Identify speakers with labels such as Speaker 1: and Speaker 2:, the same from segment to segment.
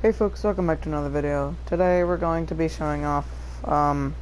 Speaker 1: Hey folks, welcome back to another video. Today we're going to be showing off from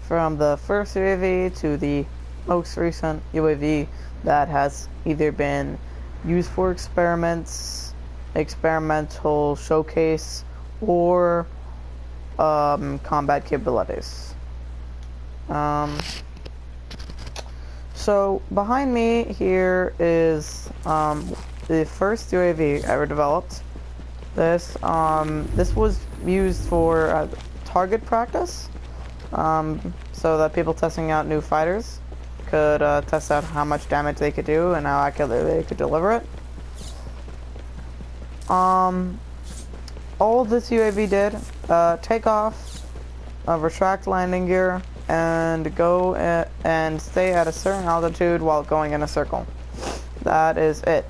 Speaker 1: the first UAV to the most recent UAV that has either been used for experiments, experimental showcase, or combat capabilities. So behind me here is the first UAV ever developed. This was used for target practice, so that people testing out new fighters could test out how much damage they could do and how accurately they could deliver it. All this UAV did, take off, retract landing gear, and go and stay at a certain altitude while going in a circle. That is it.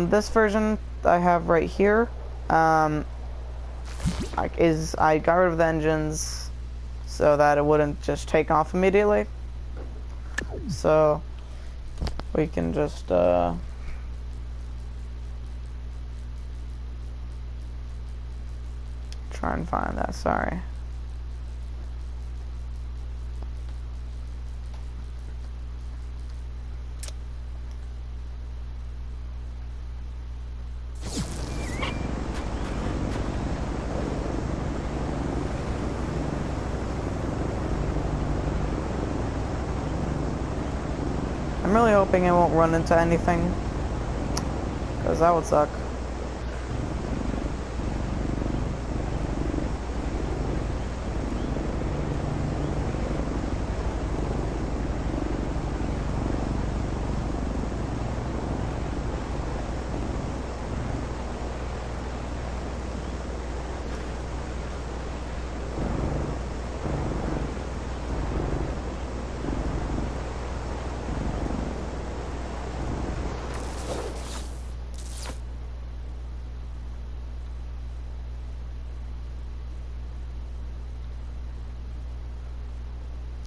Speaker 1: This version I have right here. I got rid of the engines so that it wouldn't just take off immediately. So we can just try and find that. Sorry. I'm really hoping it won't run into anything, because that would suck.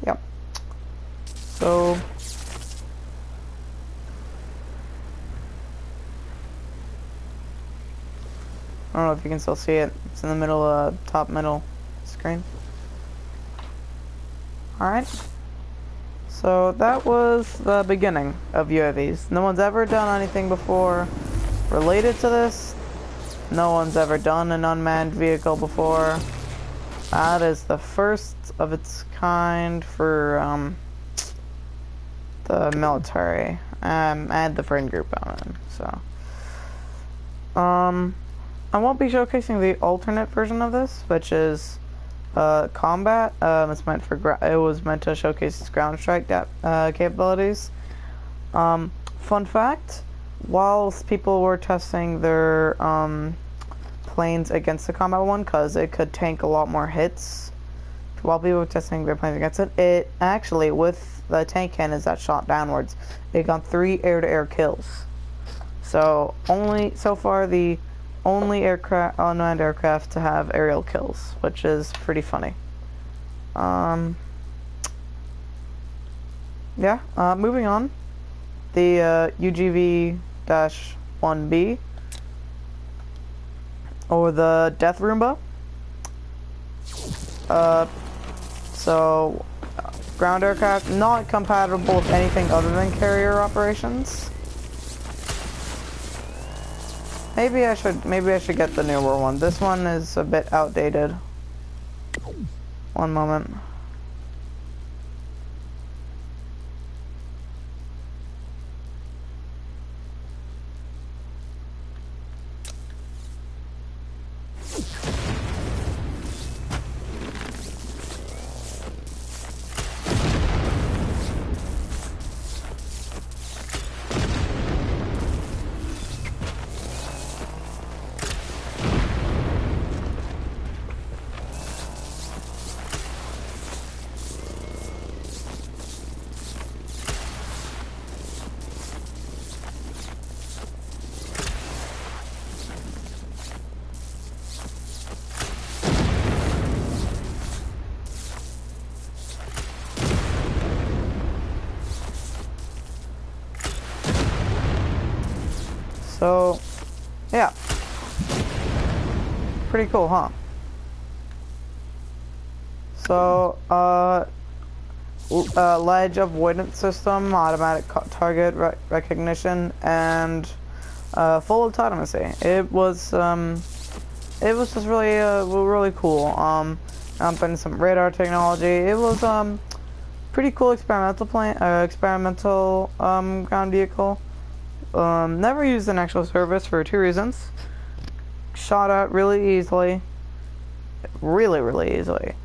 Speaker 1: Yep. So I don't know if you can still see it. It's in the middle, top middle screen. Alright. So that was the beginning of UAVs. No one's ever done anything before related to this. No one's ever done an unmanned vehicle before. That is the first of its kind for the military and the friend group I'm in. So I won't be showcasing the alternate version of this, which is combat. It's meant for it was meant to showcase its ground strike capabilities. Fun fact: whilst people were testing their planes against the combat one, because it could tank a lot more hits, while people were testing their planes against it, it actually, with the tank cannons that shot downwards, it got 3 air-to-air kills. So so far the only unmanned aircraft to have aerial kills, which is pretty funny. Yeah, moving on. The UGV-1B, or the Death Roomba. So ground aircraft, not compatible with anything other than carrier operations. Maybe I should get the newer one. This one is a bit outdated. One moment. So, yeah. pretty cool, huh? So, ledge avoidance system, automatic target recognition, and full autonomy. It was just really, really cool. And some radar technology. It was pretty cool experimental ground vehicle. Never used in actual service for 2 reasons. Shot at really easily, really easily,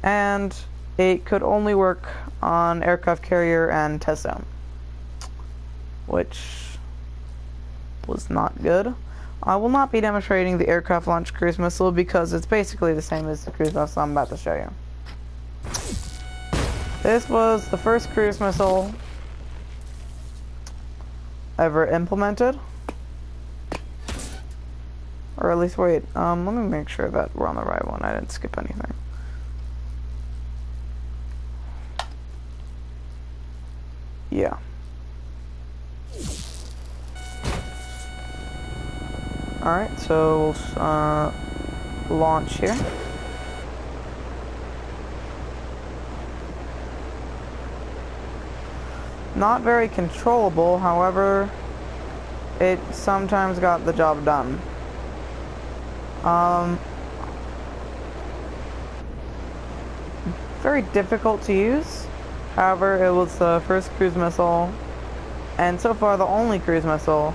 Speaker 1: and it could only work on aircraft carrier and test zone, which was not good. I will not be demonstrating the aircraft launch cruise missile because it's basically the same as the cruise missile I'm about to show you. This was the first cruise missile ever implemented. Or at least, wait, let me make sure that we're on the right one. I didn't skip anything. Yeah. Alright, so we'll launch here. Not very controllable, however, it sometimes got the job done. Very difficult to use. However, it was the first cruise missile, and so far the only cruise missile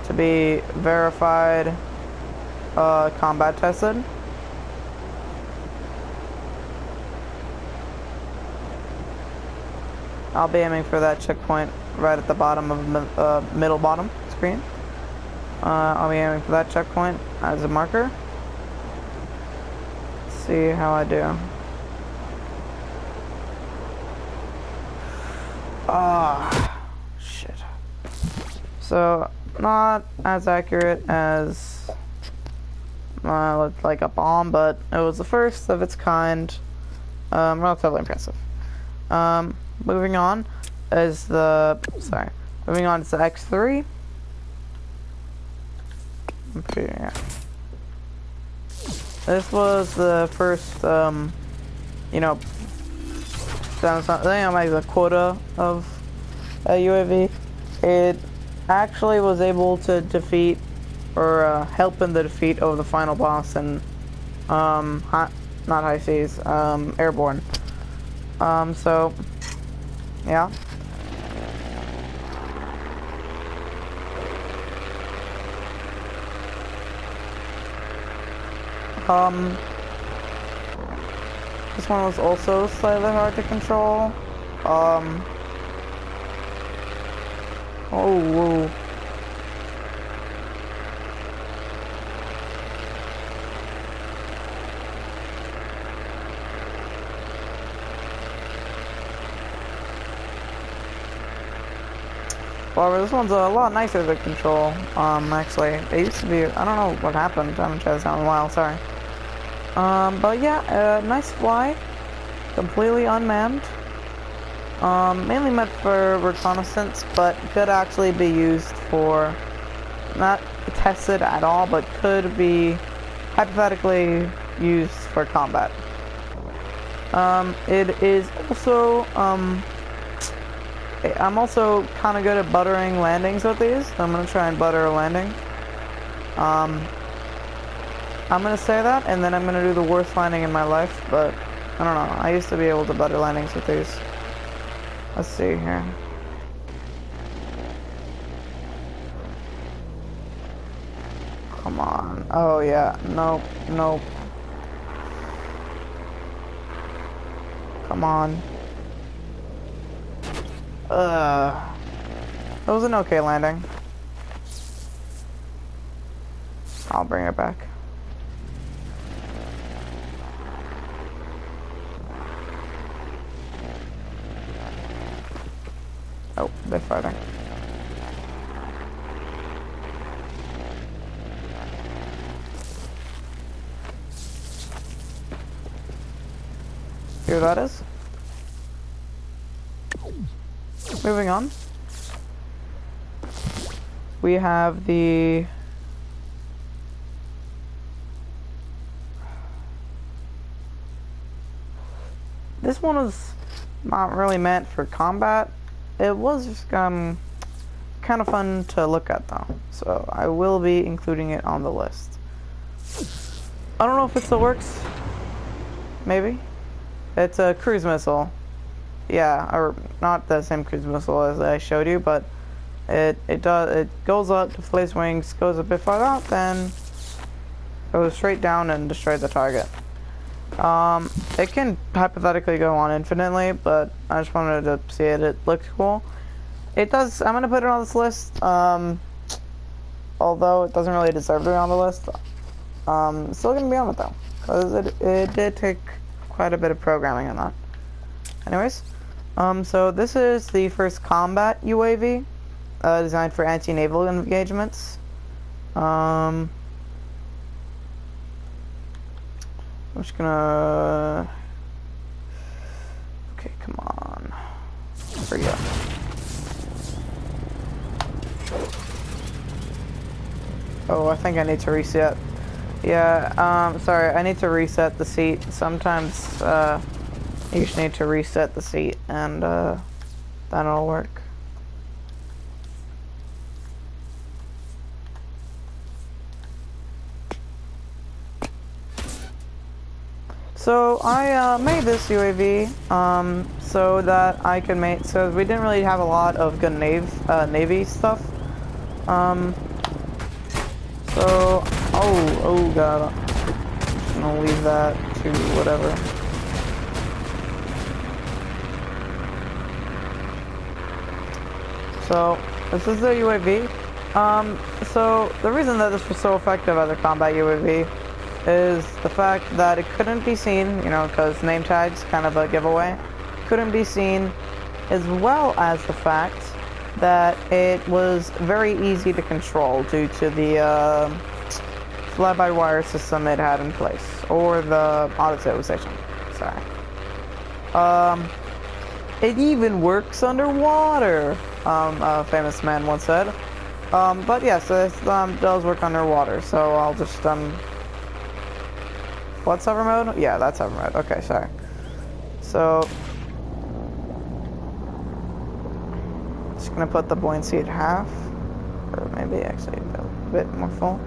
Speaker 1: to be verified, combat tested. I'll be aiming for that checkpoint right at the bottom of the middle bottom screen. I'll be aiming for that checkpoint as a marker. See how I do. Shit. So, not as accurate as looked like a bomb, but it was the first of its kind. Relatively impressive. Moving on is moving on to the X3. Yeah. This was the first, you know, maybe the quota of a UAV. It actually was able to defeat, or help in the defeat of the final boss in, not high seas, airborne. So, yeah. This one was also slightly hard to control. Oh, whoa. However, this one's a lot nicer to control, actually. It used to be, I don't know what happened, I haven't tried this out in a while, sorry. But yeah, nice fly, completely unmanned. Mainly meant for reconnaissance, but could actually be used for, not tested at all, but could be hypothetically used for combat. It is also, I'm also kind of good at buttering landings with these. So I'm going to try and butter a landing. I'm going to say that, and then I'm going to do the worst landing in my life, but I don't know. I used to be able to butter landings with these. Let's see here. Come on. Oh, yeah. Nope. Nope. Come on. It was an okay landing. I'll bring it back. Oh, they're fighting. Here that is. Moving on. We have the this one was not really meant for combat. It was just kind of fun to look at though, so I will be including it on the list. I don't know if it still works. Maybe. It's a cruise missile. Yeah, or not the same cruise missile as I showed you, but it goes up, deflates wings, goes a bit farther out, then goes straight down and destroys the target. It can hypothetically go on infinitely, but I just wanted to see it. It looks cool. It does. I'm gonna put it on this list. Although it doesn't really deserve to be on the list. It's still gonna be on it though, because it did take quite a bit of programming on that. Anyways, so this is the first combat UAV, designed for anti-naval engagements. I'm just gonna... Okay, come on. There we go. Oh, I think I need to reset. Yeah, sorry, I need to reset the seat. Sometimes, you just need to reset the seat, and, that'll work. So I made this UAV so that I could make, so we didn't really have a lot of good Navy stuff. So oh god, I'm just gonna leave that to whatever. So this is the UAV. So the reason that this was so effective as a combat UAV is the fact that it couldn't be seen, you know, because name tags kind of a giveaway, couldn't be seen, as well as the fact that it was very easy to control due to the fly-by-wire system it had in place, or the auto stabilization. Sorry. It even works underwater, a famous man once said. But yes, it does work underwater, so I'll just what's hover mode? Yeah, that's hover mode. Okay, sorry. So, just gonna put the buoyancy at half, or maybe actually a bit more full.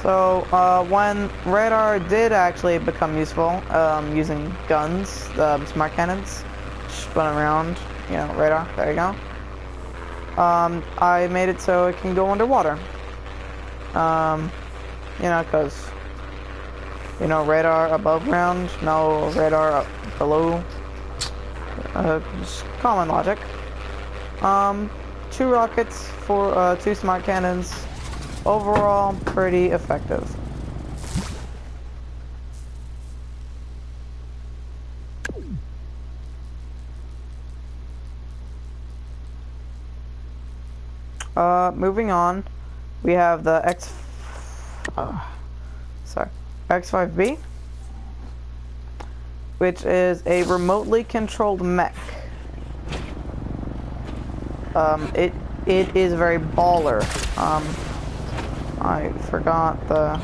Speaker 1: So, when radar did actually become useful, using guns, smart cannons, spun around, you know, radar, there you go. I made it so it can go underwater. You know, because, you know, radar above ground, no radar up below. Just common logic. 2 rockets for 2 smart cannons. Overall, pretty effective. Moving on, we have the X5B, which is a remotely controlled mech. It is very baller. I forgot the...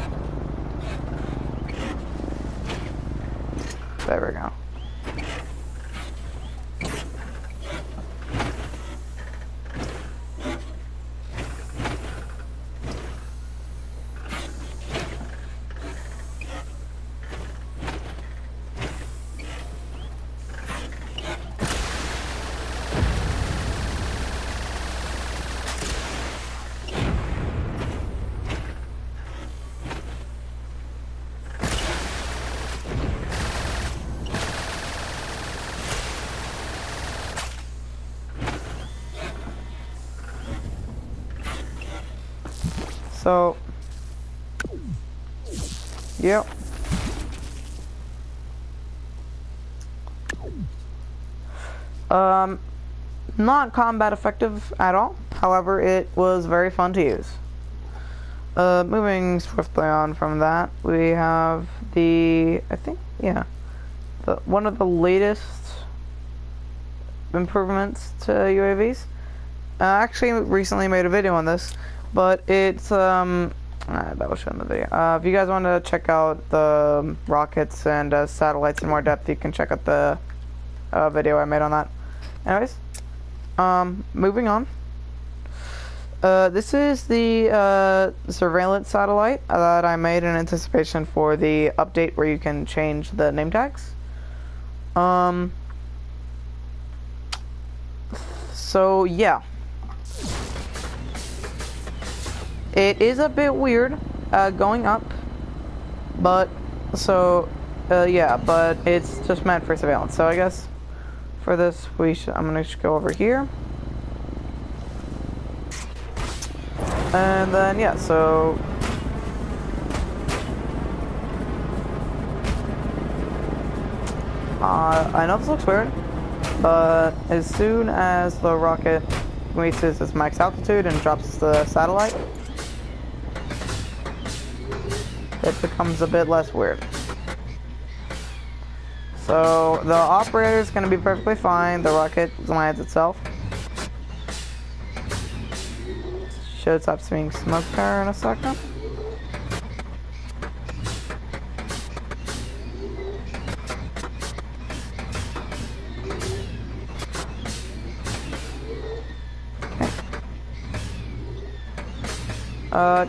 Speaker 1: There we go. So, yep. Not combat effective at all. However, it was very fun to use. Moving swiftly on from that, we have the, I think, yeah, one of the latest improvements to UAVs. I actually recently made a video on this, but it's that was shown in the video. If you guys want to check out the rockets and satellites in more depth, you can check out the video I made on that. Anyways, moving on. This is the surveillance satellite that I made in anticipation for the update where you can change the name tags. So yeah, it is a bit weird going up, but yeah, but it's just meant for surveillance. So I guess for this I'm gonna just go over here, and then yeah, so I know this looks weird, but as soon as the rocket reaches its max altitude and drops the satellite, it becomes a bit less weird. So the operator is going to be perfectly fine. The rocket lands itself. Should stop seeing smoke here in a second.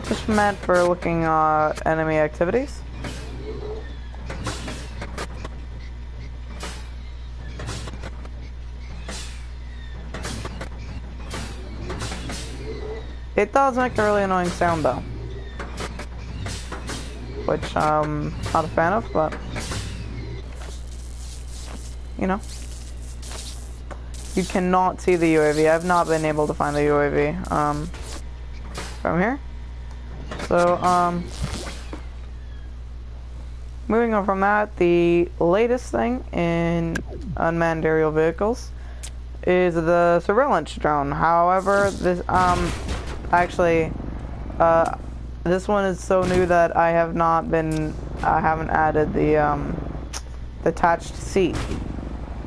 Speaker 1: Just meant for looking at enemy activities. It does make a really annoying sound though, which I'm not a fan of, but you know. You cannot see the UAV. I've not been able to find the UAV from here. So, moving on from that, the latest thing in unmanned aerial vehicles is the surveillance drone. However, this actually this one is so new that I haven't added the attached seat.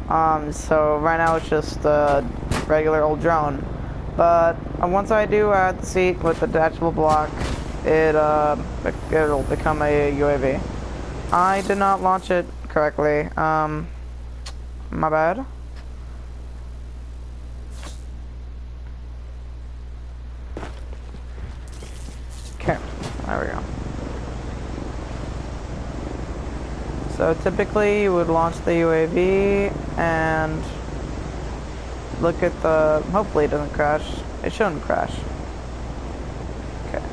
Speaker 1: So right now it's just a regular old drone. But once I do add the seat with the detachable block, it'll become a UAV. I did not launch it correctly. My bad. Okay, there we go. So typically you would launch the UAV and look at the, hopefully it doesn't crash. It shouldn't crash. Okay.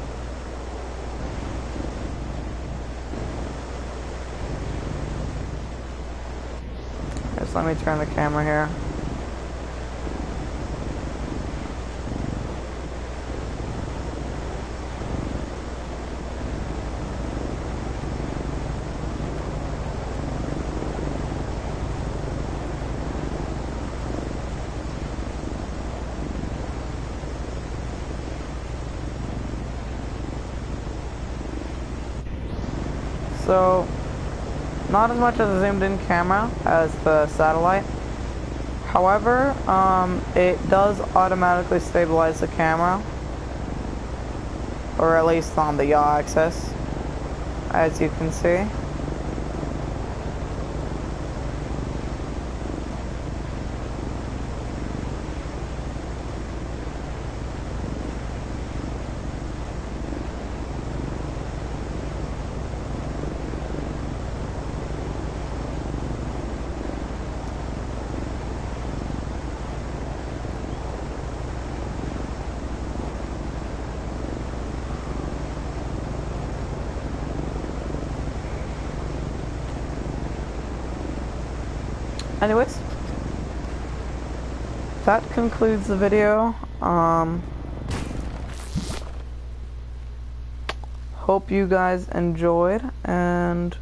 Speaker 1: Just let me turn the camera here. So, not as much as a zoomed in camera as the satellite. However, it does automatically stabilize the camera, or at least on the yaw axis, as you can see. Anyways, that concludes the video. Hope you guys enjoyed, and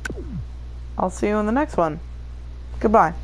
Speaker 1: I'll see you in the next one. Goodbye.